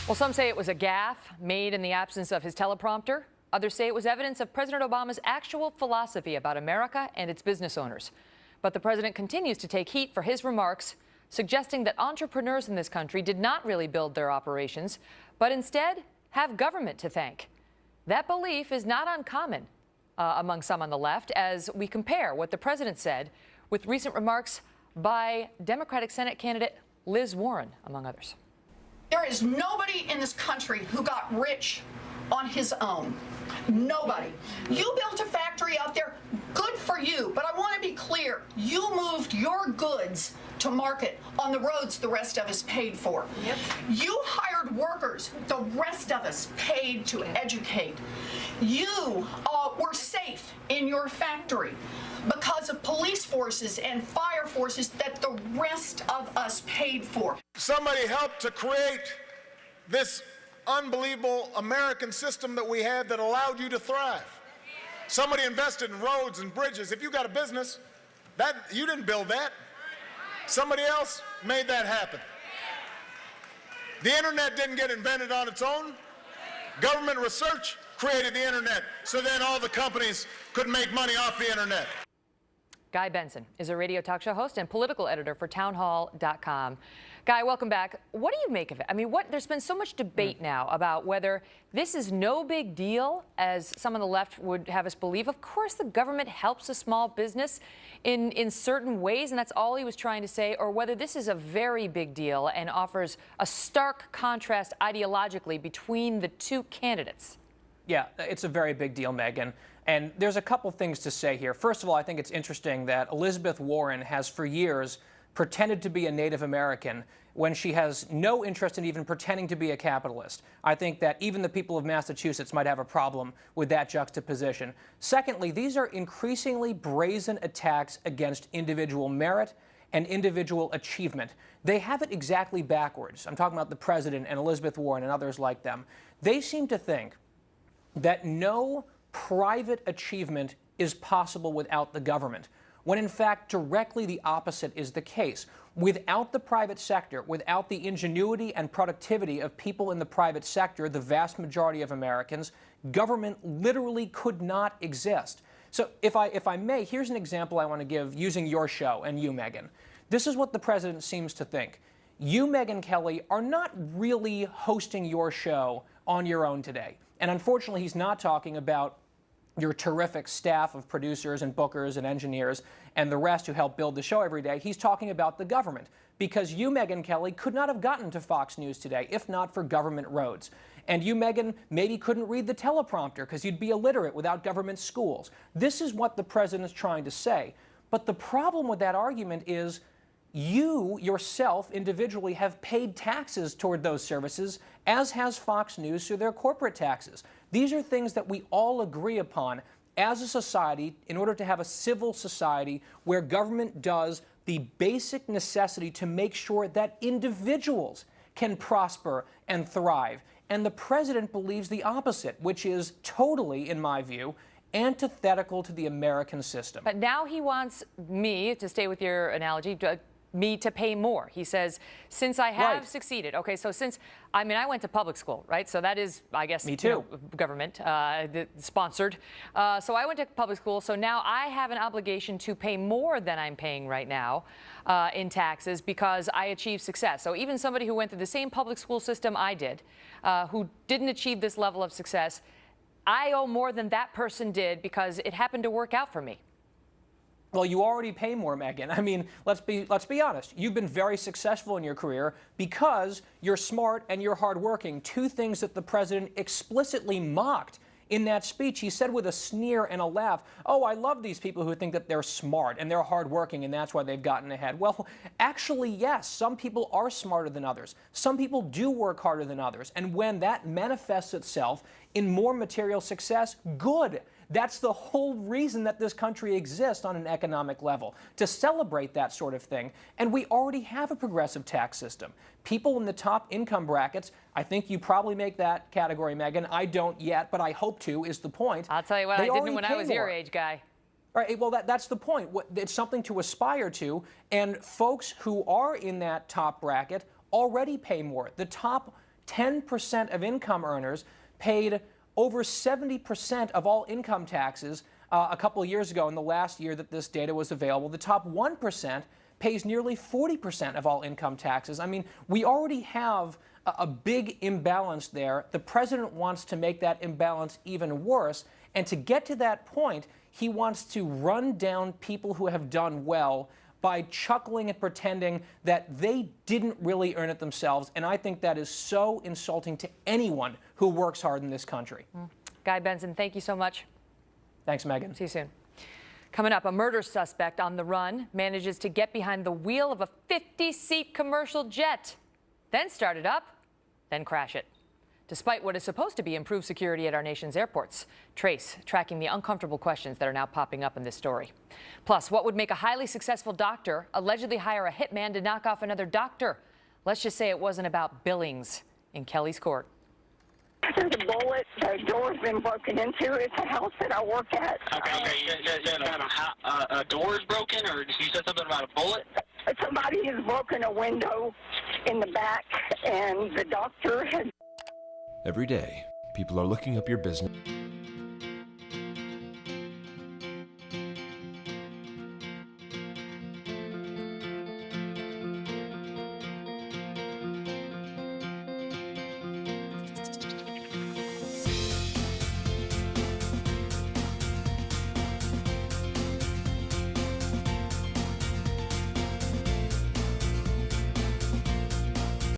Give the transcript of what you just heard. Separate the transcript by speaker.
Speaker 1: Well, some say it was a gaffe made in the absence of his teleprompter. Others say it was evidence of President Obama's actual philosophy about America and its business owners. But the president continues to take heat for his remarks, suggesting that entrepreneurs in this country did not really build their operations, but instead have government to thank. That belief is not uncommon among some on the left, as we compare what the president said with recent remarks by Democratic Senate candidate Liz Warren, among others.
Speaker 2: There is nobody in this country who got rich on his own. Nobody. You built a factory out there, good for you, but I want to be clear, you moved your goods to market on the roads the rest of us paid for. Yep. You hired workers the rest of us paid to educate. You were safe in your factory because of police forces and fire forces that the rest of us paid for.
Speaker 3: Somebody helped to create this unbelievable American system that we have that allowed you to thrive. Somebody invested in roads and bridges. If you got a business, you didn't build that. Somebody else made that happen. The internet didn't get invented on its own. Government research created the internet, so then all the companies could make money off the internet.
Speaker 1: Guy Benson is a radio talk show host and political editor for townhall.com. Guy, welcome back. What do you make of it? I mean, there's been so much debate now about whether this is no big deal, as some on the left would have us believe. Of course, the government helps a small business in certain ways, and that's all he was trying to say, or whether this is a very big deal and offers a stark contrast ideologically between the two candidates.
Speaker 4: Yeah, it's a very big deal, Megyn. And there's a couple things to say here. First of all, I think it's interesting that Elizabeth Warren has for years pretended to be a Native American when she has no interest in even pretending to be a capitalist. I think that even the people of Massachusetts might have a problem with that juxtaposition. Secondly, these are increasingly brazen attacks against individual merit and individual achievement. They have it exactly backwards. I'm talking about the president and Elizabeth Warren and others like them. They seem to think that no private achievement is possible without the government, when in fact directly the opposite is the case. Without the private sector, without the ingenuity and productivity of people in the private sector, the vast majority of Americans, government literally could not exist. So if I may, here's an example I want to give using your show and you, Megyn. This is what the president seems to think. You, Megyn Kelly, are not really hosting your show on your own today. And unfortunately, he's not talking about your terrific staff of producers and bookers and engineers and the rest who help build the show every day. He's talking about the government, because you, Megyn Kelly, could not have gotten to Fox News today if not for government roads. And you, Megyn, maybe couldn't read the teleprompter because you'd be illiterate without government schools. This is what the president is trying to say. But the problem with that argument is you yourself individually have paid taxes toward those services, as has Fox News through their corporate taxes. These are things that we all agree upon as a society in order to have a civil society where government does the basic necessity to make sure that individuals can prosper and thrive. And the president believes the opposite, which is totally, in my view, antithetical to the American system.
Speaker 1: But now he wants me, to stay with your analogy, me to pay more. He says, since I have succeeded. Okay, so I went to public school, right? So that is, I guess,
Speaker 4: me too.
Speaker 1: Government sponsored. So I went to public school. So now I have an obligation to pay more than I'm paying right now in taxes because I achieved success. So even somebody who went through the same public school system I did, who didn't achieve this level of success, I owe more than that person did because it happened to work out for me.
Speaker 4: Well, you already pay more, Megyn. I mean, let's be honest. You've been very successful in your career because you're smart and you're hardworking, two things that the president explicitly mocked in that speech. He said with a sneer and a laugh, oh, I love these people who think that they're smart and they're hardworking and that's why they've gotten ahead. Well, actually, yes, some people are smarter than others. Some people do work harder than others. And when that manifests itself in more material success, good. That's the whole reason that this country exists on an economic level, to celebrate that sort of thing. And we already have a progressive tax system. People in the top income brackets, I think you probably make that category, Megyn. I don't yet, but I hope to, is the point.
Speaker 1: I'll tell you what, I didn't when I was your age, Guy.
Speaker 4: All right, well, that's the point. It's something to aspire to, and folks who are in that top bracket already pay more. The top 10% of income earners paid over 70% of all income taxes a couple of years ago. In the last year that this data was available, the top 1% pays nearly 40% of all income taxes. I mean, we already have a big imbalance there. The president wants to make that imbalance even worse. And to get to that point, he wants to run down people who have done well by chuckling and pretending that they didn't really earn it themselves. And I think that is so insulting to anyone who works hard in this country.
Speaker 1: Guy Benson, thank you so much.
Speaker 4: Thanks, Megyn.
Speaker 1: See you soon. Coming up, a murder suspect on the run manages to get behind the wheel of a 50-seat commercial jet, then start it up, then crash it. Despite what is supposed to be improved security at our nation's airports, Trace tracking the uncomfortable questions that are now popping up in this story. Plus, what would make a highly successful doctor allegedly hire a hitman to knock off another doctor? Let's just say it wasn't about Billings in Kelly's court.
Speaker 5: There's a bullet. The door's been broken into. It's a house that I work at.
Speaker 6: Okay. You said a door is broken, or you said something about a bullet?
Speaker 5: Somebody has broken a window in the back, and the doctor has...
Speaker 7: Every day, people are looking up your business.